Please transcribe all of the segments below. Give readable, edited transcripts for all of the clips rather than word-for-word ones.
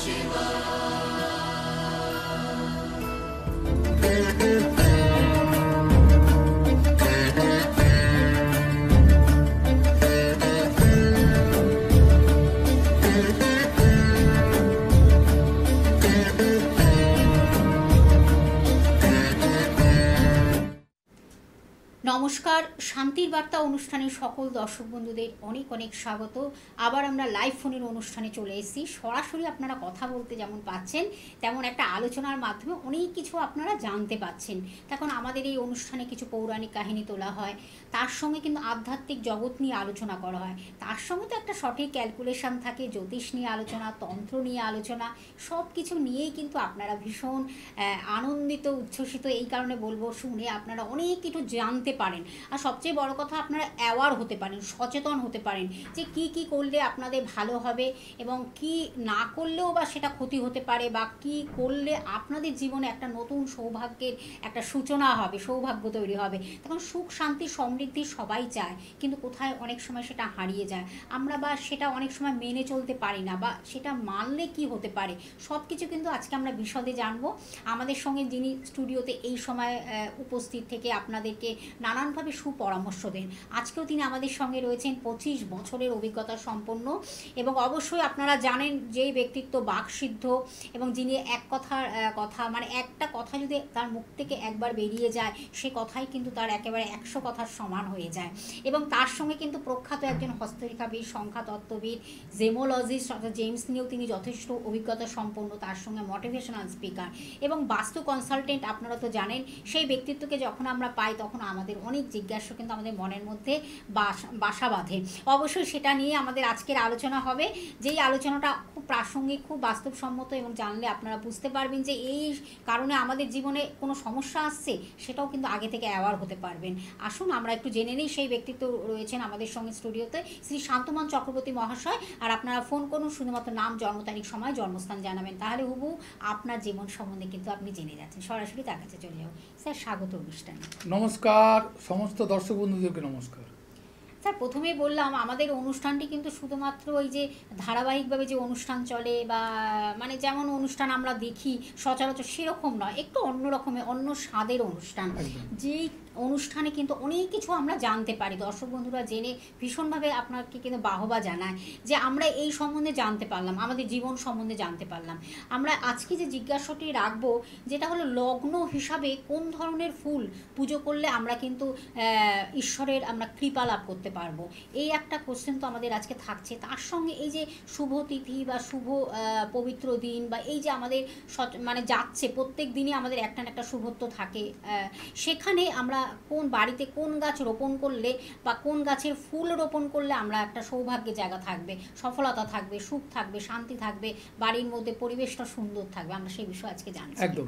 নমস্কার, শান্তির বার্তা অনুষ্ঠানের সকল দর্শক বন্ধুদের অনেক অনেক স্বাগত। আবার আমরা লাইভ ফোনের অনুষ্ঠানে চলে এসেছি। সরাসরি আপনারা কথা বলতে যেমন পাচ্ছেন, তেমন একটা আলোচনার মাধ্যমে অনেক কিছু আপনারা জানতে পাচ্ছেন। তখন আমাদের এই অনুষ্ঠানে কিছু পৌরাণিক কাহিনী তোলা হয়, তার সঙ্গে কিন্তু আধ্যাত্মিক জগৎ নিয়ে আলোচনা করা হয়, তার সঙ্গে তো একটা সঠিক ক্যালকুলেশন থাকে, জ্যোতিষ নিয়ে আলোচনা, তন্ত্র নিয়ে আলোচনা, সব কিছু নিয়েই কিন্তু আপনারা ভীষণ আনন্দিত, উচ্ছ্বসিত। এই কারণে বলবো, শুনে আপনারা অনেক কিছু জানতে পারেন। আর সবচেয়ে বড় কথা, আপনারা অ্যাওয়ার হতে পারেন, সচেতন হতে পারেন যে কি করলে আপনাদের ভালো হবে এবং কি না করলেও বা সেটা ক্ষতি হতে পারে, বা কি করলে আপনাদের জীবনে একটা নতুন সৌভাগ্যের একটা সূচনা হবে, সৌভাগ্য তৈরি হবে। তখন সুখ, শান্তি, সমৃদ্ধি সবাই চায়, কিন্তু কোথায় অনেক সময় সেটা হারিয়ে যায় আমরা, বা সেটা অনেক সময় মেনে চলতে পারি না, বা সেটা মানলে কি হতে পারে, সব কিছু কিন্তু আজকে আমরা বিশদে জানবো। আমাদের সঙ্গে যিনি স্টুডিওতে এই সময় উপস্থিত থেকে আপনাদেরকে নানানভাবে সুপরামর্শ দেন, আজকেও তিনি আমাদের সঙ্গে রয়েছেন। 25 বছরের অভিজ্ঞতা সম্পন্ন, এবং অবশ্যই আপনারা জানেন যে ব্যক্তিত্ব বাকসিদ্ধ, এবং যিনি এক কথা মানে একটা কথা যদি তার মুখ থেকে একবার বেরিয়ে যায়, সে কথাই কিন্তু তার একেবারে 100 কথার সমান হয়ে যায়। এবং তার সঙ্গে কিন্তু প্রখ্যাত একজন হস্তরেখাবিদ, সংখ্যাতত্ত্ববিদ, জেমোলজিস্ট অর্থাৎ জেমস নিয়েও তিনি যথেষ্ট অভিজ্ঞতা সম্পন্ন, তার সঙ্গে মোটিভেশনাল স্পিকার এবং বাস্তু কনসালটেন্ট। আপনারা তো জানেন, সেই ব্যক্তিত্বকে যখন আমরা পাই তখন আমাদের অনেক জিজ্ঞাসা কিন্তু আমাদের মনের মধ্যে বাসা বাঁধে। অবশ্যই সেটা নিয়ে আমাদের আজকের আলোচনা হবে, যেই আলোচনাটা খুব প্রাসঙ্গিক, খুব বাস্তবসম্মত, এবং জানলে আপনারা বুঝতে পারবেন যে এই কারণে আমাদের জীবনে কোনো সমস্যা আসছে, সেটাও কিন্তু আগে থেকে অ্যাওয়ার হতে পারবেন। আসুন আমরা একটু জেনে নিই। সেই ব্যক্তিত্ব রয়েছেন আমাদের সঙ্গে স্টুডিওতে, শ্রী শান্তমান চক্রবর্তী মহাশয়। আর আপনারা ফোন করুন, শুধুমাত্র নাম, জন্ম তারিখ, সময়, জন্মস্থান জানাবেন, তাহলে হুবহু আপনার জীবন সম্বন্ধে কিন্তু আপনি জেনে যাচ্ছেন। সরাসরি তার কাছে চলে যাও। স্যার, স্বাগত অনুষ্ঠানে। নমস্কার সমস্ত দর্শক বন্ধুদেরকে নমস্কার। স্যার, প্রথমেই বললাম, আমাদের অনুষ্ঠানটি কিন্তু শুধুমাত্র ওই যে ধারাবাহিকভাবে যে অনুষ্ঠান চলে, বা মানে যেমন অনুষ্ঠান আমরা দেখি সচরাচর সেরকম নয়, একটু অন্য রকমের, অন্য স্বাদের অনুষ্ঠান। যেই অনুষ্ঠানে কিন্তু অনেক কিছু আমরা জানতে পারি, দর্শক বন্ধুরা জেনে ভীষণভাবে আপনাকে কিন্তু বাহবা জানায় যে আমরা এই সম্বন্ধে জানতে পারলাম, আমাদের জীবন সম্বন্ধে জানতে পারলাম। আমরা আজকে যে জিজ্ঞাসাটি রাখবো, যেটা হলো লগ্ন হিসাবে কোন ধরনের ফুল পুজো করলে আমরা কিন্তু ঈশ্বরের আমরা কৃপা লাভ করতে পারবো, এই একটা কোশ্চেন তো আমাদের আজকে থাকছে। তার সঙ্গে এই যে শুভ তিথি বা শুভ পবিত্র দিন, বা এই যে আমাদের মানে যাচ্ছে প্রত্যেক দিনই আমাদের একটা না একটা শুভত্ব থাকে, সেখানে আমরা কোন বাড়িতে কোন গাছ রোপণ করলে বা কোন গাছের ফুল রোপণ করলে আমরা একটা সৌভাগ্যের জায়গা থাকবে, সফলতা থাকবে, সুখ থাকবে, শান্তি থাকবে, বাড়ির মধ্যে পরিবেশটা সুন্দর থাকবে, আমরা সেই বিষয়ে আজকে জানছি। একদম,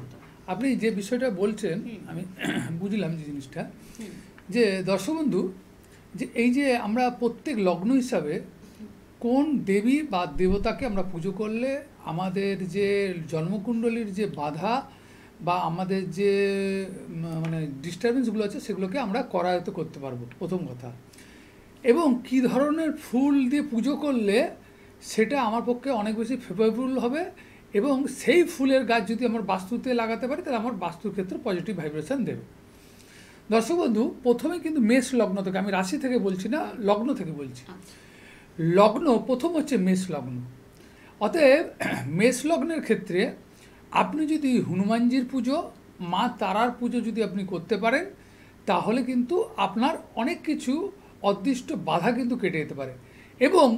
আপনি যে বিষয়টা বলছেন আমি বুঝলাম যে জিনিসটা, যে দর্শক বন্ধু, যে এই যে আমরা প্রত্যেক লগ্ন হিসাবে কোন দেবী বা দেবতাকে আমরা পুজো করলে আমাদের যে জন্মকুণ্ডলীর যে বাধা বা আমাদের যে মানে ডিস্টারবেন্সগুলো আছে, সেগুলোকে আমরা করায়ত্ত করতে পারবো, প্রথম কথা। এবং কি ধরনের ফুল দিয়ে পুজো করলে সেটা আমার পক্ষে অনেক বেশি ফেভারেবল হবে, এবং সেই ফুলের গাছ যদি আমার বাস্তুতে লাগাতে পারি, তাহলে আমার বাস্তুর ক্ষেত্রে পজিটিভ ভাইব্রেশন দেবে। দর্শক বন্ধু, প্রথমে কিন্তু মেষ লগ্ন থেকে, আমি রাশি থেকে বলছি না, লগ্ন থেকে বলছি। লগ্ন প্রথম হচ্ছে মেষ লগ্ন। অতএব মেষ লগ্নের ক্ষেত্রে আপনি যদি হনুমানজির পুজো, মা তারার পুজো যদি আপনি করতে পারেন, তাহলে কিন্তু আপনার অনেক কিছু অদৃষ্ট বাধা কিন্তু কেটে যেতে পারে। এবং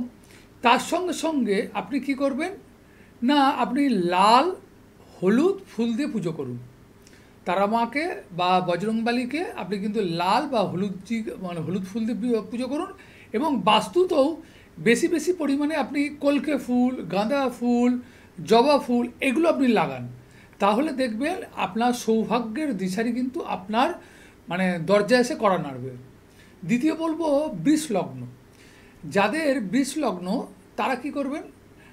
তার সঙ্গে সঙ্গে আপনি কি করবেন না, আপনি লাল হলুদ ফুল দিয়ে পুজো করুন। তারা মাকে বা বজরংবলীকে আপনি কিন্তু লাল বা হলুদ ফুল দিয়ে পুজো করুন। এবং বাস্তুতেও বেশি বেশি পরিমাণে আপনি কলকে ফুল, গাঁদা ফুল, জবা ফুল এগুলো আপনি লাগান, তাহলে দেখবেন আপনার সৌভাগ্যের দিশারি কিন্তু আপনার মানে দরজায় এসে কড়া নাড়বে। দ্বিতীয় বলবো বৃষ লগ্ন। যাদের বৃষ লগ্ন তারা কি করবেন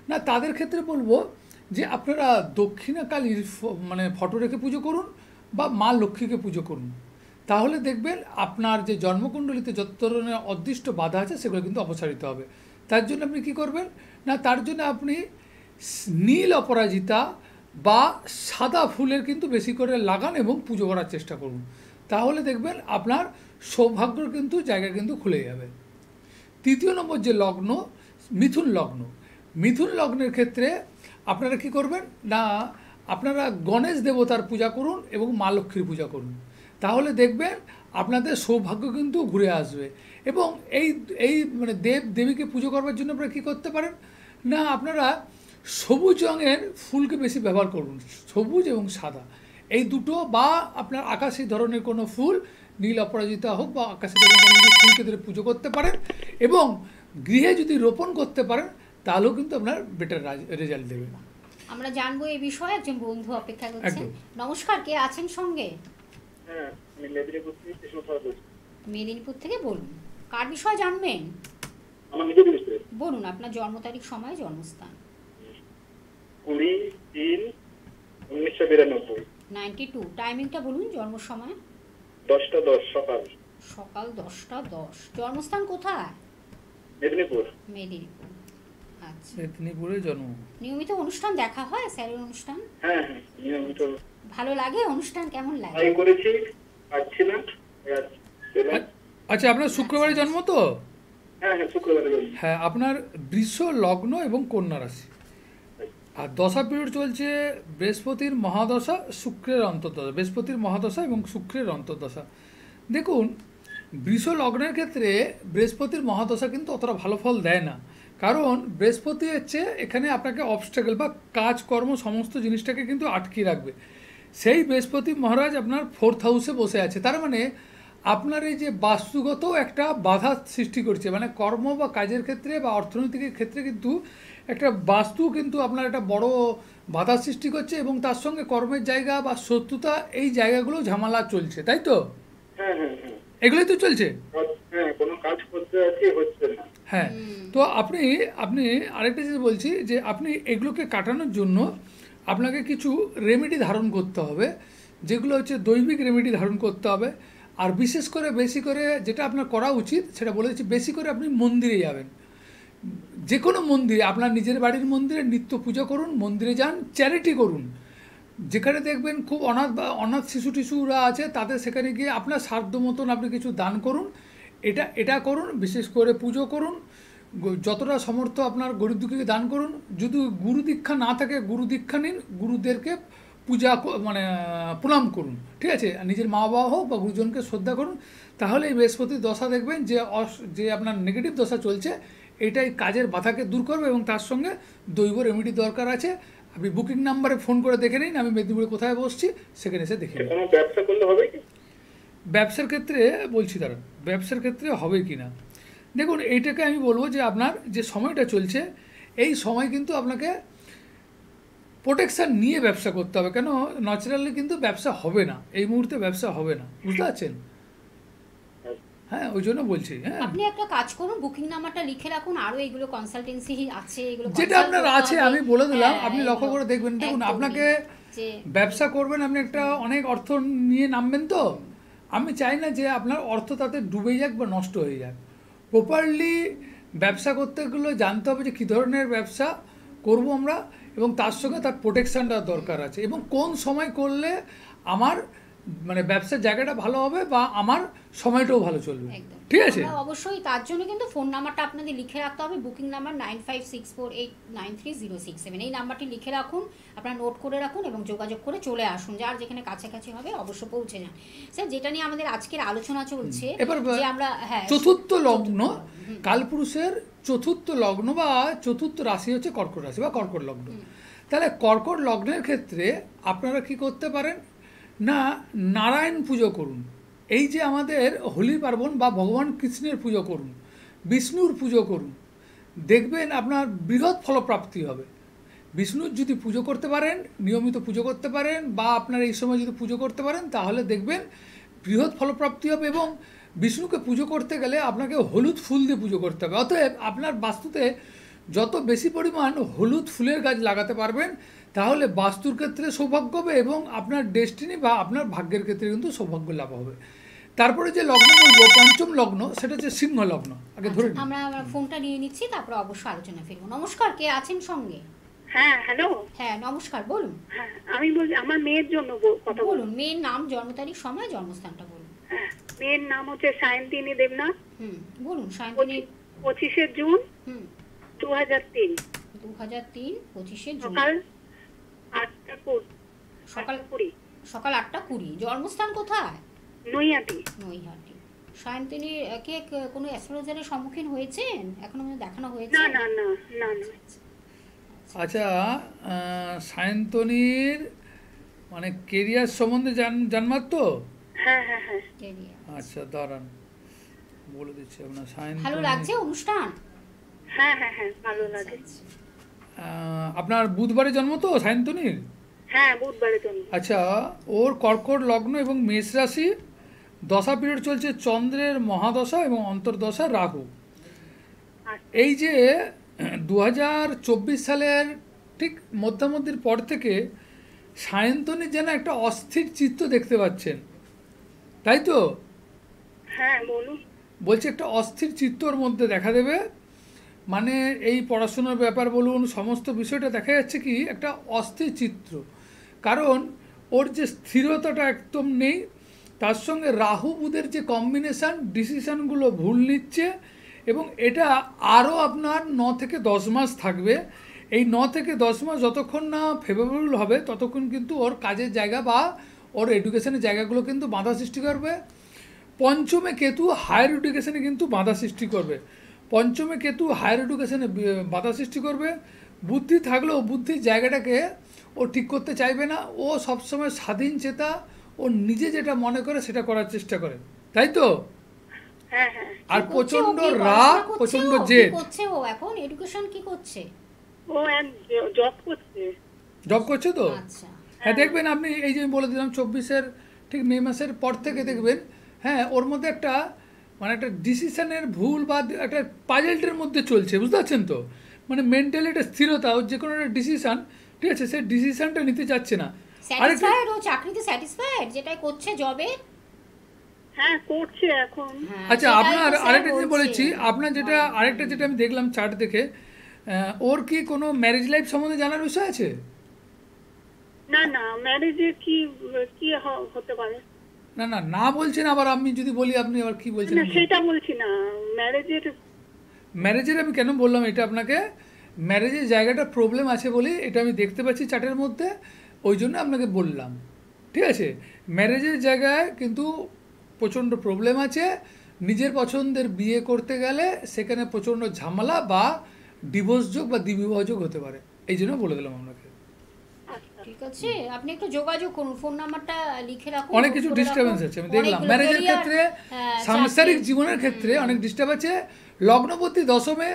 না, তাদের ক্ষেত্রে বলবো যে আপনারা দক্ষিণাকালীর মানে ফটো রেখে পুজো করুন, বা মা লক্ষ্মীকে পুজো করুন, তাহলে দেখবেন আপনার যে জন্মকুণ্ডলিতে যত ধরনের অদৃষ্ট বাধা আছে সেগুলো কিন্তু অপসারিত হবে। তার জন্য আপনি কি করবেন না, তার জন্য আপনি নীল অপরাজিতা বা সাদা ফুলের কিন্তু বেশি করে লাগান এবং পুজো করার চেষ্টা করুন, তাহলে দেখবেন আপনার সৌভাগ্যর কিন্তু জায়গা কিন্তু খুলে যাবে। তৃতীয় নম্বর যে লগ্ন, মিথুন লগ্ন। মিথুন লগ্নের ক্ষেত্রে আপনারা কি করবেন না, আপনারা গণেশ দেবতার পূজা করুন এবং মা লক্ষ্মীর পূজা করুন, তাহলে দেখবেন আপনাদের সৌভাগ্য কিন্তু ঘুরে আসবে। এবং এই এই মানে দেব দেবীকে পুজো করবার জন্য আপনারা কী করতে পারেন না, আপনারা সবুজ রঙের ফুলকে বেশি ব্যবহার করুন, সবুজ এবং সাদা এই দুটো, বা আপনার আকাশি ধরনের কোনো ফুল, নীল অপরাজিতা হোক বা আকাশি ধরনের কোনো ফুলকে ধরে পুজো করতে পারেন, এবং গৃহে যদি রোপণ করতে পারেন তাহলেও কিন্তু আপনার বেটার রেজাল্ট দেবে। আমরা জানবো এই বিষয়ে, একজন বন্ধু অপেক্ষা করছেন। একদম। নমস্কার, কে আছেন সঙ্গে? হ্যাঁ, আমি মেদিনীপুর থেকে বলুন, কার বিষয়ে জানবেন? আমার নিজের বিষয়ে বলুন আপনার জন্ম তারিখ, সময়, জন্মস্থান। 20/3/1992 92। টাইমিংটা বলুন, জন্ম সময়। 10টা 10 সকাল। সকাল 10টা 10। জন্মস্থান কোথায়? মেদিনীপুর। মেদিনীপুর। আচ্ছা, মেদিনীপুরে জন্ম। নিয়মিত অনুষ্ঠান দেখা হয়, স্যারের অনুষ্ঠান? হ্যাঁ হ্যাঁ, নিয়মিত ভালো লাগে অনুষ্ঠান? কেমন লাগে? ট্রাই করেছি, পাচ্ছি না। আচ্ছা, আপনার শুক্রবারে জন্ম তো? হ্যাঁ হ্যাঁ, শুক্রবারে জন্ম। হ্যাঁ, আপনার বৃষ লগ্ন এবং কন্যা রাশি, আর দশা পিরিয়ড চলছে বৃহস্পতির মহাদশা, শুক্রের অন্তর্দশা, বৃহস্পতির মহাদশা এবং শুক্রের অন্তর্দশা। দেখুন, বৃষ লগ্নের ক্ষেত্রে বৃহস্পতির মহাদশা কিন্তু অতটা ভালো ফল দেয় না, কারণ বৃহস্পতি হচ্ছে এখানে আপনাকে অবস্ট্যাকল বা কাজকর্ম সমস্ত জিনিসটাকে কিন্তু আটকিয়ে রাখবে। সেই বৃহস্পতি মহারাজ আপনার 4th হাউসে বসে আছে, তার মানে আপনার এই যে বাস্তুগত একটা বাধা সৃষ্টি করছে, মানে কর্ম বা কাজের ক্ষেত্রে বা অর্থনৈতিক ক্ষেত্রে কিন্তু একটা বাস্তু কিন্তু আপনার একটা বড় বাধা সৃষ্টি করছে, এবং তার সঙ্গে কর্মের জায়গা বা শত্রুতা এই জায়গাগুলো ঝামেলা চলছে, তাই তো? হ্যাঁ হ্যাঁ হ্যাঁ, এগুলোই তো চলছে। হ্যাঁ, কোনো কাজ করতে আছি, হচ্ছে না। হ্যাঁ, তো আপনি আপনি আরেকটা জিনিস বলছি যে আপনি এগুলোকে কাটানোর জন্য আপনাকে কিছু রেমেডি ধারণ করতে হবে, যেগুলো হচ্ছে দৈবিক রেমেডি ধারণ করতে হবে। আর বিশেষ করে বেশি করে যেটা আপনার করা উচিত সেটা বলে দিচ্ছি, বেশি করে আপনি মন্দিরে যাবেন, যে কোনো মন্দিরে, আপনার নিজের বাড়ির মন্দিরে নিত্য পুজো করুন, মন্দিরে যান, চ্যারিটি করুন, যেখানে দেখবেন খুব অনাথ শিশু টিশুরা আছে তাদের সেখানে গিয়ে আপনার সাধ্য মতন আপনি কিছু দান করুন, এটা করুন। বিশেষ করে পুজো করুন, যতটা সমর্থ আপনার গরিব দুঃখীকে দান করুন। যদি গুরু দীক্ষা না থাকে, গুরু দীক্ষা নিন, গুরুদেরকে মানে প্রণাম করুন, ঠিক আছে? আর নিজের মা বাবা হোক বা গুরুজনকে শ্রদ্ধা করুন, তাহলে এই বৃহস্পতির দশা দেখবেন যে আপনার নেগেটিভ দশা চলছে এটাই কাজের বাধাকে দূর করবে, এবং তার সঙ্গে দৈব রেমেডি দরকার আছে। আপনি বুকিং নাম্বারে ফোন করে দেখে নিন, আমি মেদিনীপুরে কোথায় বসছি সেখানে এসে দেখে নিন। কোনো ব্যবসা করলে হবে কি? ব্যবসার ক্ষেত্রে বলছি, দাঁড়ান, ব্যবসার ক্ষেত্রে হবে কি না, দেখুন এইটাকে আমি বলবো যে আপনার যে সময়টা চলছে এই সময় কিন্তু আপনাকে প্রোটেকশান নিয়ে ব্যবসা করতে হবে, কেন ন্যাচারালি কিন্তু ব্যবসা হবে না, এই মুহূর্তে ব্যবসা হবে না, বুঝতে পারছেন? হ্যাঁ, ওই জন্য বলছি। হ্যাঁ, আপনি একটা কাজ করুন, বুকিং নাম্বারটা লিখে রাখুন, আরো এগুলো কনসালটেন্সি আছে, এগুলো যেটা consult আপনার করতে আছে হবে। আমি বলে দিলাম, হ্যাঁ, আপনি লক্ষ্য করে দেখবেন। দেখুন, একদমই। আপনাকে যে ব্যবসা করবেন, আপনি একটা অনেক অর্থ নিয়ে নামবেন, তো আমি চাই না যে আপনার অর্থ তাতে ডুবে যাক বা নষ্ট হয়ে যাক। প্রপারলি ব্যবসা করতে গেলে জানতে হবে যে কী ধরনের ব্যবসা করব আমরা, এবং তার সঙ্গে তার প্রোটেকশানটা দরকার আছে, এবং কোন সময় করলে আমার মানে ব্যবসার জায়গাটা ভালো হবে বা আমার সময়টাও ভালো চলবে, একদম ঠিক আছে? আমরা অবশ্যই তার জন্য কিন্তু ফোন নাম্বারটা আপনাদের লিখে রাখতে হবে। বুকিং নাম্বার 9564893067, এই নাম্বারটি লিখে রাখুন, আপনারা নোট করে রাখুন এবং যোগাযোগ করে চলে আসুন, যার যেখানে কাছাকাছি হবে অবশ্য পৌঁছে যান। স্যার, যেটা নিয়ে আমাদের আজকের আলোচনা চলছে, এবার যে আমরা চতুর্থ লগ্ন, কালপুরুষের চতুর্থ লগ্ন বা চতুর্থ রাশি হচ্ছে কর্কট রাশি বা কর্কট লগ্ন। তাহলে কর্কট লগ্নের ক্ষেত্রে আপনারা কি করতে পারেন না, নারায়ণ পুজো করুন। এই যে আমাদের হোলি পার্বণ বা ভগবান কৃষ্ণের পুজো করুন, বিষ্ণুর পুজো করুন, দেখবেন আপনার বৃহৎ ফলপ্রাপ্তি হবে। বিষ্ণুর যদি পুজো করতে পারেন, নিয়মিত পুজো করতে পারেন, বা আপনার এই সময় যদি পুজো করতে পারেন, তাহলে দেখবেন বৃহৎ ফলপ্রাপ্তি হবে। এবং বিষ্ণুকে পুজো করতে গেলে আপনাকে হলুদ ফুল দিয়ে পুজো করতে হবে। অতএব আপনার বাস্তুতে যত বেশি পরিমাণ হলুদ ফুলের গাছ লাগাতে পারবেন, তাহলে বাস্তুর ক্ষেত্রে সৌভাগ্য হবে এবং আপনার ডেস্টিনি বা আপনার ভাগ্যের ক্ষেত্রে কিন্তু সৌভাগ্য লাভ হবে। তারপরে যে লগ্ন বলবো, পঞ্চম লগ্ন, সেটা হচ্ছে সিংহ লগ্ন। আগে ধরে নিন। আমরা ফোনটা নিয়ে নিচ্ছি, তারপরে অবশ্যই আলোচনা ফিরবো। নমস্কার, কে আছেন সঙ্গে? হ্যাঁ হ্যালো। হ্যাঁ নমস্কার, বলুন। হ্যাঁ আমি বলছি আমার মেয়ের জন্য কথা বলুন। বলুন, মেয়ের নাম, জন্ম তারিখ, সময়, জন্মস্থানটা বলুন। হ্যাঁ, মেয়ের নাম হচ্ছে সায়ন্তিনী দেবনাথ। বলুন সায়ন্তিনী। 25শে জুন হুম 2003 2003 25শে জুন সকাল 8টা সকাল 20 সকাল 8টা 20। জন্মস্থান কোথায়? নৈহাটি। নৈহাটি। সায়ন্তিনী কোনো অ্যাস্ট্রোলজারের সম্মুখীন হয়েছেন? এখনো পর্যন্ত দেখানো হয়েছে? না না না না না। আচ্ছা, সায়ন্তনীর মানে কেরিয়ার সম্বন্ধে জানবার তো? হ্যাঁ হ্যাঁ হ্যাঁ। Career। আচ্ছা দাঁড়ান, বলে দিচ্ছি আপনার ভালো সায়ন্তনী। লাগছে অনুষ্ঠান? হ্যাঁ হ্যাঁ হ্যাঁ ভালো লাগে। আপনার বুধবারে জন্ম তো সায়ন্তনীর? হ্যাঁ বুধবারে জন্ম। আচ্ছা, ওর কর্কট লগ্ন এবং মেষ রাশি, দশা পিরিয়ড চলছে চন্দ্রের মহাদশা এবং অন্তর্দশা রাহু। আচ্ছা। এই যে 2024 সালের ঠিক মধ্যামধ্যের পর থেকে সায়ন্তনীর যেন একটা অস্থির চিত্ত দেখতে পাচ্ছেন, তাই তো? হ্যাঁ বলুন। বলছে একটা অস্থির চিত্তর মধ্যে দেখা দেবে, মানে এই পড়াশোনার ব্যাপার বলুন, সমস্ত বিষয়টা দেখা যাচ্ছে কি একটা অস্থির চিত্র। কারণ ওর যে স্থিরতাটা একদম নেই, তার সঙ্গে রাহু বুধের যে কম্বিনেশান, ডিসিশানগুলো ভুল নিচ্ছে, এবং এটা আরও আপনার 9 থেকে 10 মাস থাকবে। এই 9 থেকে 10 মাস যতক্ষণ না ফেভারেবল হবে ততক্ষণ কিন্তু ওর কাজের জায়গা বা ওর এডুকেশনের জায়গাগুলো কিন্তু বাধা সৃষ্টি করবে। পঞ্চমে কেতু হায়ার এডুকেশনে কিন্তু বাধা সৃষ্টি করবে। পঞ্চমে কেতু হায়ার এডুকেশনে বাধা সৃষ্টি করবে। বুদ্ধি থাকলেও বুদ্ধির জায়গাটাকে ও ঠিক করতে চাইবে না। ও সবসময় স্বাধীন চেতা, ও নিজে যেটা মনে করে সেটা করার চেষ্টা করে, তাই তো? হ্যাঁ হ্যাঁ। আর কি করছে ও? প্রচণ্ড কি রাগ, পড়াশোনা করছে প্রচণ্ড ও? কি জেদ। করছে ও এখন? এডুকেশন কি করছে? ও এক জব করছে। জব করছে তো? আচ্ছা। হ্যাঁ, দেখবেন আপনি এই যে আমি বলে দিলাম 24-এর ঠিক মে মাসের পর থেকে দেখবেন, হ্যাঁ ওর মধ্যে একটা মানে একটা ডিসিশনের ভুল বা একটা পাজেলটের মধ্যে চলছে, বুঝতে পারছেন তো? মানে মেন্টালি একটা স্থিরতা, ওর যে কোনো একটা ডিসিশান, ঠিক আছে, সেই ডিসিশানটা নিতে চাচ্ছে না। আরেকটা, স্যাটিসফাইড ও? চাকরিতে স্যাটিসফাইড যেটাই করছে জবে? হ্যাঁ করছে এখন। আচ্ছা আপনার আরেকটা যেটা বলেছি, আপনার যেটা আরেকটা যেটা আমি দেখলাম চার্ট দেখে, ওর কি কোনো ম্যারেজ লাইফ সম্বন্ধে জানার বিষয় আছে? না না, ম্যারেজে কি কি হতে পারে? না না না বলছেন, আবার আমি যদি বলি আপনি আবার কি বলছেন? না সেটা বলছি না, ম্যারেজের। ম্যারেজের আমি কেন বললাম এটা আপনাকে, ম্যারেজের জায়গাটা প্রবলেম আছে বলে এটা আমি দেখতে পাচ্ছি চার্টের মধ্যে, ওই জন্য আপনাকে বললাম, ঠিক আছে? ম্যারেজের জায়গায় কিন্তু প্রচণ্ড প্রবলেম আছে। নিজের পছন্দের বিয়ে করতে গেলে সেখানে প্রচণ্ড ঝামেলা বা ডিভোর্স যোগ বা দ্বিবিবাহ যোগ হতে পারে, এই জন্য বলে দিলাম আপনাকে। ঠিক আছে, আপনি একটু যোগাযোগ করুন, ফোন নাম্বারটা লিখে রাখুন। অনেক কিছু ডিস্টারবেন্স আছে আমি দেখলাম ম্যারেজের ক্ষেত্রে, সাংসারিক জীবনের ক্ষেত্রে অনেক ডিস্টার্ব আছে। লগ্নপতি দশমে,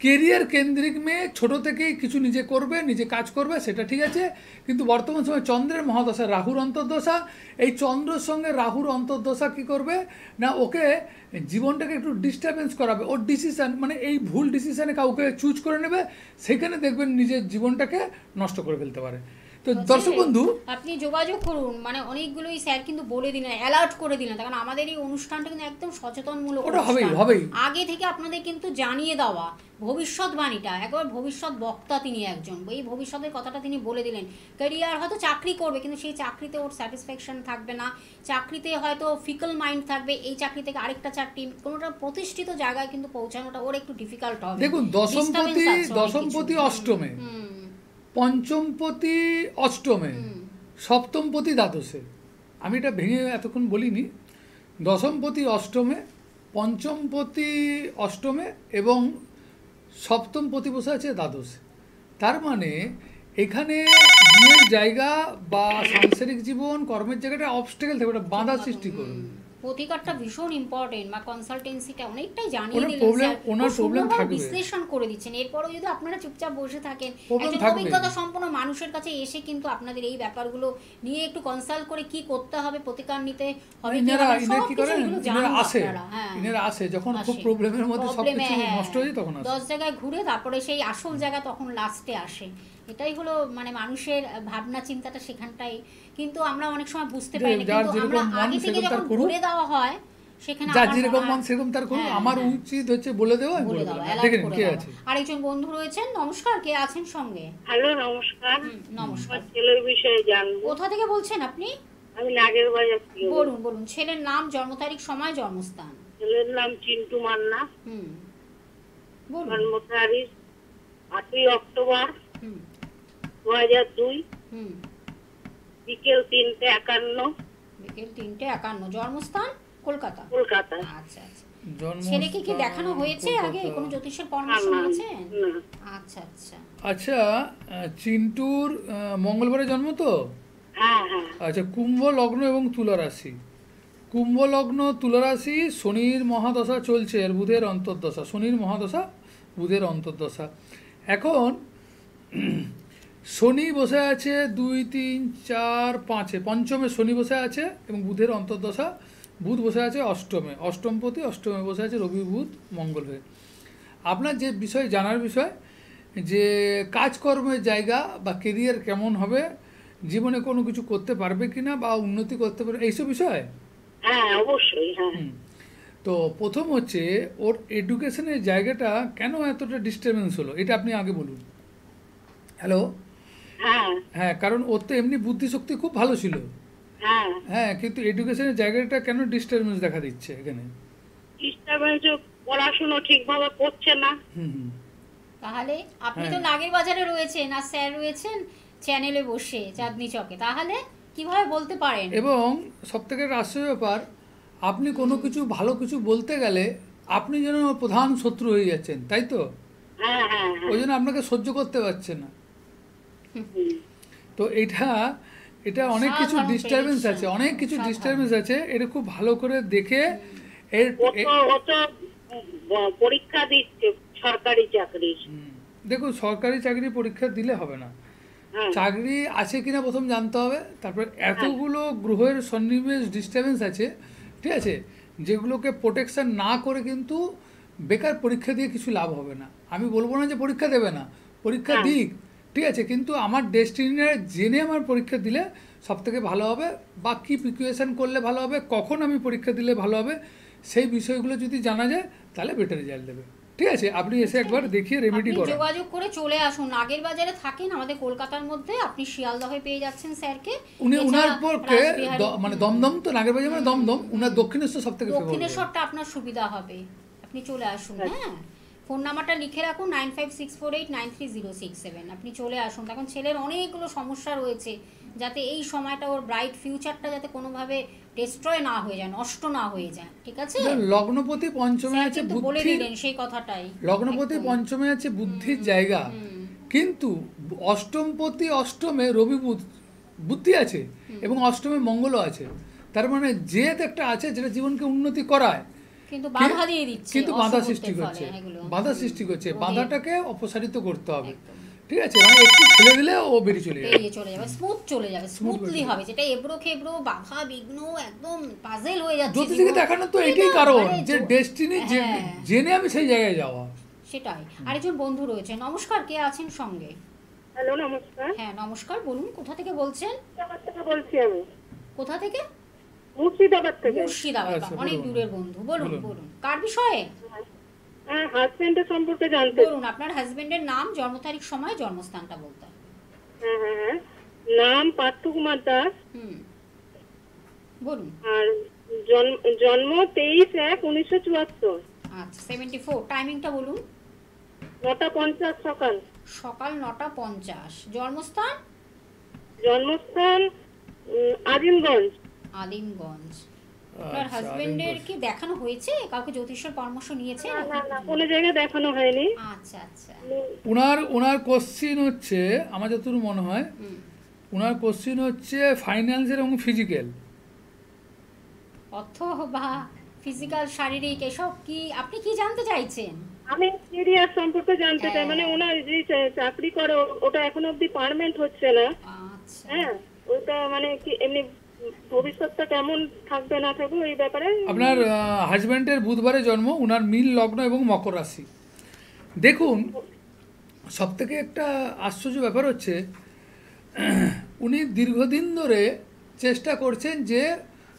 কেরিয়ার কেন্দ্রিক মেয়ে, ছোট থেকেই কিছু নিজে করবে, নিজে কাজ করবে, সেটা ঠিক আছে। কিন্তু বর্তমান সময় চন্দ্রের মহাদশা, রাহুর অন্তর্দশা, এই চন্দ্রের সঙ্গে রাহুর অন্তর্দশা কি করবে না, ওকে জীবনটাকে একটু ডিস্টারবেন্স করাবে। ওর ডিসিশান মানে এই ভুল ডিসিশানে কাউকে চুজ করে নেবে, সেখানে দেখবেন নিজের জীবনটাকে নষ্ট করে ফেলতে পারে। তো দর্শক বন্ধু, আপনি যোগাযোগ করুন, মানে অনেকগুলোই স্যার কিন্তু বলে দিলেন, অ্যালার্ট করে দিলেন, কারণ আমাদের এই অনুষ্ঠানটা কিন্তু একদম সচেতনমূলক ওটা অনুষ্ঠান। হবেই। আগে থেকে আপনাদের কিন্তু জানিয়ে দেওয়া ভবিষ্যৎবাণীটা, একবার ভবিষ্যৎ বক্তা তিনি একজন, এই ভবিষ্যতের কথাটা তিনি বলে দিলেন। ক্যারিয়ার হয়তো চাকরি করবে, কিন্তু সেই চাকরিতে ওর স্যাটিসফ্যাকশন থাকবে না, চাকরিতে হয়তো ফিকল মাইন্ড থাকবে, এই চাকরি থেকে আরেকটা চাকরি, কোনোটা প্রতিষ্ঠিত জায়গায় কিন্তু পৌঁছানোটা ওর একটু ডিফিকাল্ট হবে। দেখুন দশমপতি অষ্টমে, পঞ্চমপতি অষ্টমে, সপ্তমপতি দ্বাদশে। আমি এটা ভেঙে এতক্ষণ বলিনি। দশমপতি অষ্টমে, পঞ্চমপতি অষ্টমে এবং সপ্তমপতি বসে আছে দ্বাদশে। তার মানে এখানে বিয়ের জায়গা বা সাংসারিক জীবন, কর্মের জায়গাটা অবস্টেকেল থাকবে, ওটা বাধা সৃষ্টি করবে। প্রতিকারটা ভীষণ ইম্পর্টেন্ট, বা কনসালটেন্সিটা অনেকটাই জানিয়ে ওনার দিলেন প্রবলেম, স্যার, ওনার প্রবলেম থাকবে, বিশ্লেষণ করে দিচ্ছেন। এরপরও যদি আপনারা চুপচাপ বসে থাকেন, প্রবলেম একজন থাকবে। অভিজ্ঞতা সম্পন্ন মানুষের কাছে এসে কিন্তু আপনাদের এই ব্যাপারগুলো নিয়ে একটু কনসাল্ট করে কি করতে হবে, প্রতিকার নিতে হবে, ইনারা কি করেন, ইনারা আসে, হ্যাঁ ইনারা আসে যখন খুব আসে। প্রবলেমের মধ্যে প্রবলেমে, সবকিছু হ্যাঁ, নষ্ট হয়ে যায় তখন আসে। 10 জায়গায় ঘুরে তারপরে সেই আসল জায়গা তখন লাস্টে আসে। এটাই হলো মানে মানুষের ভাবনা চিন্তাটা সেখানটাই, কিন্তু আমরা অনেক সময় বুঝতে পারি না। যার কিন্তু যেরকম আমরা মন আগে থেকে সেরকম তার যখন করুক। বলে দেওয়া হয় সেখানে যার আমার যেরকম মনে মন হয়- সেরকম তার করুন, হ্যাঁ, আমার হ্যাঁ। উচিত হচ্ছে বলে দেওয়া, আমি বলে বলে দাও, দিলাম। অ্যালার্ট দেখে নিন করে কে দাও। আছে। আরেকজন বন্ধু রয়েছেন, নমস্কার, কে আছেন সঙ্গে? হ্যালো, নমস্কার। নমস্কার। আমার ছেলের বিষয়ে জানবো। কোথা থেকে বলছেন আপনি? আমি নাগের বাজার থেকে বলছি। বলুন বলুন, ছেলের নাম, জন্ম তারিখ, সময়, জন্মস্থান। ছেলের নাম চিন্টু মান্না। হুম, বলুন। জন্ম তারিখ 8ই অক্টোবর হুম 2002, হুম বিকেল 3:51, বিকেল 3:51। জন্মস্থান কলকাতা। কলকাতা। আচ্ছা আচ্ছা। জন্মস্থান ছেলেকে কি দেখানো হয়েছে আগে? কলকাতা। কোনো জ্যোতিষের না, পরামর্শ না, নিয়েছেন? না। আচ্ছা আচ্ছা। আচ্ছা, চিন্টুর মঙ্গলবারে জন্ম তো? হ্যাঁ, হ্যাঁ। আচ্ছা, কুম্ভ লগ্ন এবং তুলা রাশি। কুম্ভ লগ্ন তুলা রাশি, শনির মহাদশা চলছে, আর বুধের অন্তর্দশা। শনির মহাদশা, বুধের অন্তর্দশা। এখন শনি বসে আছে 2, 3, 4, 5-এ, পঞ্চমে শনি বসে আছে এবং বুধের অন্তর্দশা। বুধ বসে আছে অষ্টমে, অষ্টমপতি অষ্টমে বসে আছে রবি বুধ মঙ্গল হয়ে। আপনার যে বিষয় জানার বিষয়, যে কাজকর্মের জায়গা বা কেরিয়ার কেমন হবে, জীবনে কোনো কিছু করতে পারবে কিনা বা উন্নতি করতে পারবে, এইসব বিষয়। হ্যাঁ, অবশ্যই। হ্যাঁ। হুম। তো প্রথম হচ্ছে ওর এডুকেশনের জায়গাটা কেন এতটা ডিস্টারবেন্স হলো, এটা আপনি আগে বলুন। হ্যালো। হ্যাঁ, হ্যাঁ, কারণ ওর তো এমনি বুদ্ধিশক্তি খুব ভালো ছিল। হ্যাঁ। হ্যাঁ, কিন্তু এডুকেশনের জায়গাটা কেন ডিস্টারবেন্স দেখা দিচ্ছে এখানে? ডিস্টার্বেন্স, পড়াশুনো ঠিকভাবে করছে না। হুম হুম। তাহলে আপনি তো হ্যাঁ। নাগের বাজারে রয়েছেন আর স্যার রয়েছেন চ্যানেলে বসে চাঁদনি চকে, তাহলে কিভাবে বলতে পারেন? এবং সবথেকে আশ্চর্য ব্যাপার, আপনি কোনো কিছু ভালো কিছু বলতে গেলে আপনি যেন প্রধান শত্রু হয়ে যাচ্ছেন, তাই তো? হ্যাঁ, হ্যাঁ, হ্যাঁ। ওই জন্য আপনাকে সহ্য করতে পারছে না। হুম। তো এটা অনেক কিছু অসাধারণ ডিস্টারবেন্স prediction, আছে, অনেক কিছু অসাধারণ। ডিস্টারবেন্স আছে। এটা খুব ভালো করে দেখে এর ও তো পরীক্ষা দিচ্ছে সরকারি চাকরির। দেখুন, সরকারি চাকরি পরীক্ষা দিলে হবে না। হ্যাঁ, চাকরি আছে কিনা প্রথম জানতে হবে, তারপর এতগুলো গ্রহের সন্নিবেশ ডিস্টারবেন্স আছে, ঠিক আছে, যেগুলোকে প্রোটেকশন না করে কিন্তু বেকার পরীক্ষা দিয়ে কিছু লাভ হবে না। আমি বলবো না যে পরীক্ষা দেবে না, পরীক্ষা হ্যাঁ। দিক, ঠিক আছে, কিন্তু আমার ডেস্টিনি জেনে আমার পরীক্ষা দিলে সব থেকে ভালো হবে, বা কী প্রিপারেশন করলে ভালো হবে, কখন আমি পরীক্ষা দিলে ভালো হবে, সেই বিষয়গুলো যদি জানা যায় তাহলে বেটার রেজাল্ট দেবে। ঠিক আছে, আপনি এসে একবার দেখিয়ে রেমেডি আপনি করান। যোগাযোগ করে চলে আসুন। নাগের বাজারে থাকেন আমাদের কলকাতার মধ্যে, আপনি শিয়ালদহে পেয়ে যাচ্ছেন স্যারকে। উনার এছাড়া পক্ষে রাসবিহারী- মানে দমদম তো, নাগের বাজার মানে দমদম, উনার দক্ষিণেশ্বর সব থেকে ফেভার। দক্ষিণেশ্বরটা আপনার সুবিধা হবে, আপনি চলে আসুন। হ্যাঁ, ফোন নাম্বারটা লিখে রাখুন 9564893067। আপনি চলে আসুন। এখন ছেলের অনেকগুলো সমস্যা রয়েছে, যাতে এই সময়টা ওর ব্রাইট ফিউচারটা যাতে কোনোভাবে ডিস্ট্রয় না হয়ে যায়, নষ্ট না হয়ে যায়, ঠিক আছে? লগ্নপতি পঞ্চমে স্যার আছে কিন্তু বলে বুদ্ধি, দিলেন সেই কথাটাই। লগ্নপতি একদম। পঞ্চমে আছে বুদ্ধির জায়গা, কিন্তু অষ্টমপতি অষ্টমে রবি বুদ্ধি আছে এবং অষ্টমে মঙ্গলও আছে। তার মানে জেদ একটা আছে যেটা জীবনকে উন্নতি করায়, কিন্তু বাধা দিয়ে দিচ্ছে, কিন্তু বাধা অশুভত্বের সৃষ্টি ফলে করছে, এগুলো। বাধা সৃষ্টি করছে। রোগের- বাধাটাকে অপসারিত করতে হবে, একদম। ঠিক আছে, মানে একটু ঠেলে দিলে ও বেরিয়ে চলে যাবে। পেরিয়ে চলে যাবে, স্মুথ চলে যাবে, স্মুথলি বেরিয়ে হবে। যেটা এবড়ো খেবড়ো, বাধা বিঘ্ন, একদম পাজেল হয়ে যাচ্ছে জ্যোতিষীকে জীবন। দেখানো তো এই এটাই না, কারণ আরে যে ডেস্টিনি হ্যাঁ, জেনে আমি সেই জায়গায় যাওয়া। সেটাই। আরেকজন বন্ধু রয়েছে, নমস্কার, কে আছেন সঙ্গে? হ্যালো, নমস্কার। হ্যাঁ নমস্কার, বলুন কোথা থেকে বলছেন? মুর্শিদাবাদ থেকে বলছি আমি। কোথা থেকে? মুর্শিদাবাদ থেকে। মুর্শিদাবাদ, আচ্ছা, অনেক বলুন। দূরের বন্ধু। বলুন বলুন। বলুন, কার বিষয়ে? হ্যাঁ, হাজবেন্ডের সম্পর্কে জানতে। বলুন, আপনার হাজবেন্ডের নাম, জন্ম তারিখ, সময়, জন্মস্থানটা বলতে হবে। হ্যাঁ, হ্যাঁ, হ্যাঁ। নাম পার্থ কুমার দাস। বলুন। আর জন্ম 23/1/1974। আচ্ছা, 74। টাইমিংটা বলুন। 9:50 সকাল। সকাল 9:50। জন্মস্থান? জন্মস্থান আজিমগঞ্জ। আলিমগঞ্জ। আপনার আচ্ছা, হাজবেন্ডের কি দেখানো হয়েছে? কাউকে জ্যোতিষের পরামর্শ নিয়েছে? না, না, কোনো জায়গায় দেখানো হয়নি। আচ্ছা আচ্ছা। ওনার কোশ্চিন হচ্ছে, আমার যতদূর মনে হয় হুম। ওনার কোশ্চিন হচ্ছে ফাইন্যান্সিয়াল এবং ফিজিক্যাল। অর্থ বা ফিজিক্যাল, শারীরিক, এসব কি আপনি কি জানতে চাইছেন? আমি কেরিয়ার সম্পর্কে জানতে চাই। হ্যাঁ। মানে ওনার যে চাকরি করে ওটা এখনো অব্দি পার্মানেন্ট হচ্ছে না। আচ্ছা। হ্যাঁ, ওটা মানে কি এমনি ভবিষ্যৎটা কেমন থাকবে না থাকবে এই ব্যাপারে। আপনার হাজব্যান্ডের বুধবারে জন্ম, ওনার মীন লগ্ন এবং মকর রাশি। দেখুন, সবথেকে একটা আশ্চর্য ব্যাপার হচ্ছে উনি দীর্ঘদিন ধরে চেষ্টা করছেন যে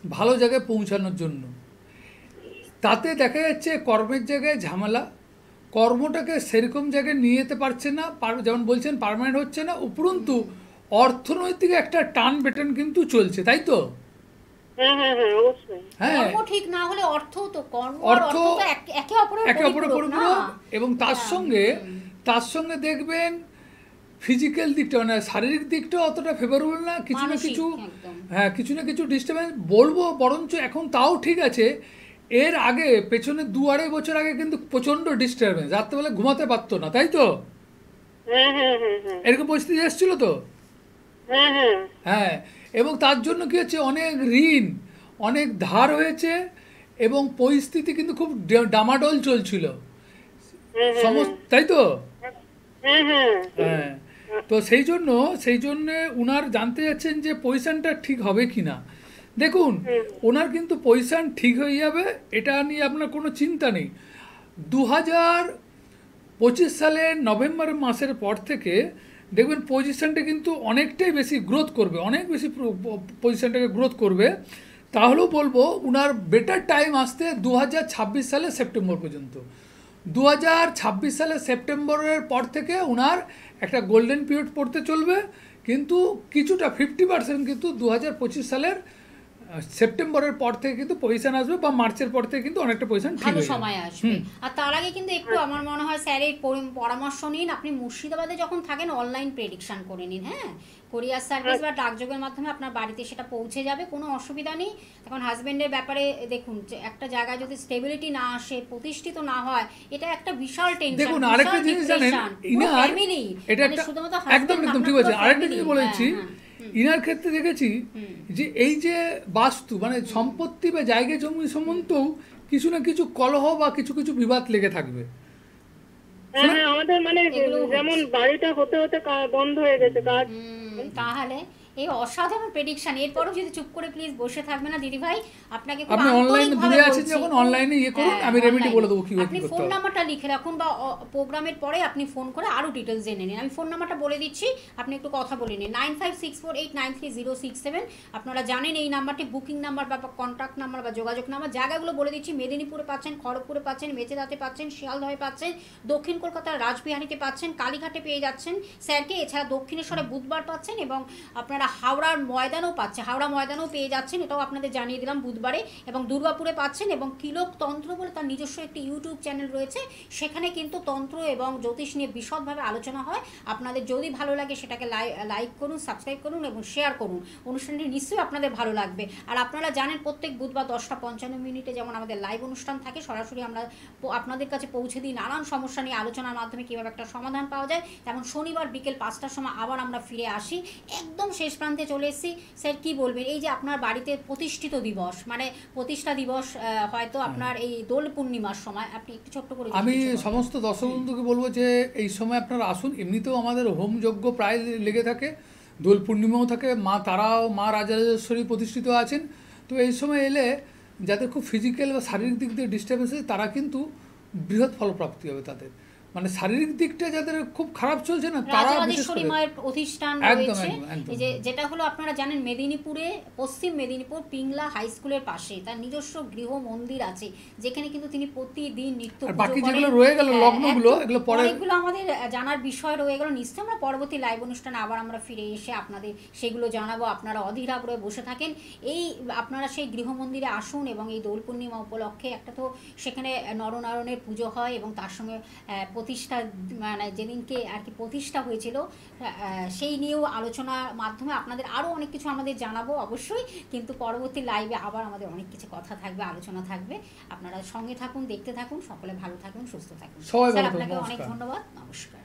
ভালো জায়গায় পৌঁছানোর জন্য, তাতে দেখা যাচ্ছে কর্মের জায়গায় ঝামেলা, কর্মটাকে সেরকম জায়গায় নিয়ে যেতে পারছে না, যেমন বলছেন পার্মানেন্ট হচ্ছে না, উপরন্তু অর্থনৈতিক একটা টান বেটান কিন্তু চলছে, তাই তো? হ্যাঁ হ্যাঁ হ্যাঁ অবশ্যই। হ্যাঁ, কর্ম ঠিক না হলে অর্থ তো কর্ম আর অর্থ অর্থ তো একে অপরের পরিপূরক না। এবং তার সঙ্গে দেখবেন ফিজিক্যাল দিকটা মানে শারীরিক দিকটা অতটা ফেভারেবল না, কিছু না মানসিক, কিছু, একদম। হ্যাঁ কিছু না কিছু ডিস্টার্বেন্স বলবো, বরঞ্চ এখন তাও ঠিক আছে। এর আগে পেছনে 2-2.5 বছর আগে কিন্তু প্রচণ্ড ডিস্টার্বেন্স, রাত্রেবেলা ঘুমাতে পারতো না, তাই তো? হ্যাঁ হ্যাঁ হ্যাঁ হ্যাঁ এরকম পরিস্থিতি এসেছিল তো? হ্যাঁ হ্যাঁ হ্যাঁ, এবং তার জন্য কি হচ্ছে, অনেক ঋণ, অনেক ধার হয়েছে, এবং পরিস্থিতি কিন্তু খুব ডামাডোল চলছিল সমস্ত, তাই তো? হ্যাঁ হ্যাঁ হ্যাঁ, তো সেই জন্য উনার জানতে যাচ্ছেন যে পজিশনটা ঠিক হবে কি না। দেখুন, ওনার কিন্তু পজিশন ঠিক হয়ে যাবে, এটা নিয়ে আপনার কোনো চিন্তা নেই। 2025 সালের নভেম্বর মাসের পর থেকে দেখবেন পজিশনটা কিন্তু অনেকটাই বেশি গ্রোথ করবে, অনেক বেশি পজিশনটাকে গ্রোথ করবে। তাহলেও বলবো উনার বেটার টাইম আসতে 2026 সালের সেপ্টেম্বর পর্যন্ত। 2026 সালের সেপ্টেম্বরের পর থেকে উনার একটা গোল্ডেন পিরিয়ড পড়তে চলবে, কিন্তু কিছুটা 50% কিন্তু 2025 সালের সেপ্টেম্বরের পর থেকে কিন্তু পজিশন আসবে, বা মার্চের পর থেকে কিন্তু অনেকটা পজিশন ঠিক ভালো হয়ে যাবে। সময় আসবে। আর তার আগে কিন্তু একটু আমার মনে হয় স্যারের পরামর্শ নিন। আপনি মুর্শিদাবাদে যখন থাকেন অনলাইন প্রেডিকশন করে নিন, হ্যাঁ, কোরিয়ার সার্ভিস বা ডাকযোগের মাধ্যমে আপনার বাড়িতে সেটা পৌঁছে যাবে, কোনো অসুবিধা নেই। এখন হাজবেন্ডের ব্যাপারে দেখুন, যে একটা জায়গায় যদি স্টেবিলিটি না আসে, প্রতিষ্ঠিত না হয়, এটা একটা বিশাল টেনশন। দেখুন আরেকটা জিনিস জানেন, ইনার ফ্যামিলি এটা মানে একটা শুধুমাত্র একদম একদম ঠিক আছে। আরেকটা জিনিস বলেছি, ইনার ক্ষেত্রে দেখেছি যে এই যে বাস্তু মানে সম্পত্তি বা জায়গা জমি সম্বন্ধেও কিছু না কিছু কলহ বা কিছু কিছু বিবাদ লেগে থাকবে। হ্যাঁ হ্যাঁ আমাদের মানে যেমন বাড়িটা হতে হতে বন্ধ হয়ে গেছে কাজ। তাহলে এই অসাধারণ প্রেডিকশন, এরপরও যদি চুপ করে প্লিজ বসে থাকবে না দিদি ভাই, আপনাকে খুব আপনি অনলাইনে আন্তরিকভাবে দূরে আছেন বলছি। যখন অনলাইনে ইয়ে করুন, হ্যাঁ, আমি রেমেডি online। বলে দেবো কি আপনি করতে ফোন হবে। নাম্বারটা লিখে রাখুন, বা প্রোগ্রামের পরে আপনি ফোন করে আরো ডিটেলস জেনে নিন। আমি ফোন নাম্বারটা বলে দিচ্ছি, আপনি একটু কথা বলে নিন। 9564893067। আপনারা জানেন এই নাম্বারটি বুকিং নাম্বার বা কন্ট্যাক্ট নাম্বার বা যোগাযোগ নাম্বার। জায়গাগুলো বলে দিচ্ছি, মেদিনীপুরে পাচ্ছেন, খড়গপুরে পাচ্ছেন, মেচেদাতে পাচ্ছেন, শিয়ালদহে পাচ্ছেন, দক্ষিণ কলকাতার রাজবিহারীতে পাচ্ছেন, কালীঘাটে পেয়ে যাচ্ছেন স্যারকে, এছাড়া দক্ষিণেশ্বরে বুধবার পাচ্ছেন, এবং আপনারা হাওড়ার ময়দানও পাচ্ছেন, হাওড়া ময়দানও পেয়ে যাচ্ছেন, এটাও আপনাদের জানিয়ে দিলাম বুধবারে, এবং দুর্গাপুরে পাচ্ছেন। এবং কিলোক তন্ত্র বলে তার নিজস্ব একটি ইউটিউব চ্যানেল রয়েছে, সেখানে কিন্তু তন্ত্র এবং জ্যোতিষ নিয়ে বিশদভাবে আলোচনা হয়। আপনাদের যদি ভালো লাগে সেটাকে লাইক করুন, সাবস্ক্রাইব করুন এবং শেয়ার করুন। অনুষ্ঠানটি নিশ্চয়ই আপনাদের ভালো লাগবে। আর আপনারা জানেন প্রত্যেক বুধবার 10:55 যেমন আমাদের লাইভ অনুষ্ঠান থাকে, সরাসরি আমরা আপনাদের কাছে পৌঁছে দিই নানান সমস্যা নিয়ে আলোচনার মাধ্যমে কীভাবে একটা সমাধান পাওয়া যায়। তেমন শনিবার বিকেল 5টার সময় আবার আমরা ফিরে আসি। একদম শেষ প্রান্তে চলে এসেছি। স্যার কি বলবেন, এই যে আপনার বাড়িতে প্রতিষ্ঠিত দিবস মানে প্রতিষ্ঠা দিবস হয়তো আপনার এই দোল পূর্ণিমার সময়, আপনি একটু ছোট্ট করে আমি সমস্ত দর্শক বন্ধুকে বলবো যে এই সময় আপনারা আসুন। এমনিতেও আমাদের হোম যজ্ঞ প্রায় লেগে থাকে, দোল পূর্ণিমাও থাকে, মা তারাও মা রাজরাজেশ্বরী প্রতিষ্ঠিত আছেন। তো এই সময় এলে যাদের খুব ফিজিক্যাল বা শারীরিক দিক দিয়ে ডিস্টার্বেন্স আছে, তারা কিন্তু বৃহৎ ফলপ্রাপ্তি হবে তাদের। মানে শারীরিক দিকটা যাদের খুব খারাপ চলছে না, তারা বিশেষ করে মায়ের প্রতিষ্ঠান রয়েছে, যেটা হলো আপনারা জানেন মেদিনীপুরে, পশ্চিম মেদিনীপুর পিংলা হাই স্কুলের পাশে তার নিজস্ব গৃহ মন্দির আছে, যেখানে কিন্তু তিনি প্রতিদিন নিত্য পুজো করেন। বাকি যেগুলো রয়ে গেল লগ্নগুলো, এগুলো পরে অনেকগুলো আমাদের জানার বিষয় রয়ে গেল। নিশ্চয়ই আমরা পরবর্তী লাইভ অনুষ্ঠানে আবার আমরা ফিরে এসে আপনাদের সেগুলো জানাবো। আপনারা অধীরা করে বসে থাকেন। এই আপনারা সেই গৃহ মন্দিরে আসুন, এবং এই দোল পূর্ণিমা উপলক্ষে একটা তো সেখানে নরনারায়ণের পুজো হয়, এবং তার সঙ্গে প্রতিষ্ঠা মানে যেদিনকে আর কি প্রতিষ্ঠা হয়েছিল সেই নিয়েও আলোচনার মাধ্যমে আপনাদের আরও অনেক কিছু আমাদের জানাবো অবশ্যই। কিন্তু পরবর্তী লাইভে আবার আমাদের অনেক কিছু কথা থাকবে, আলোচনা থাকবে। আপনারা সঙ্গে থাকুন, দেখতে থাকুন। সকলে ভালো থাকুন, সুস্থ থাকুন। স্যার আপনাকে অনেক ধন্যবাদ, নমস্কার।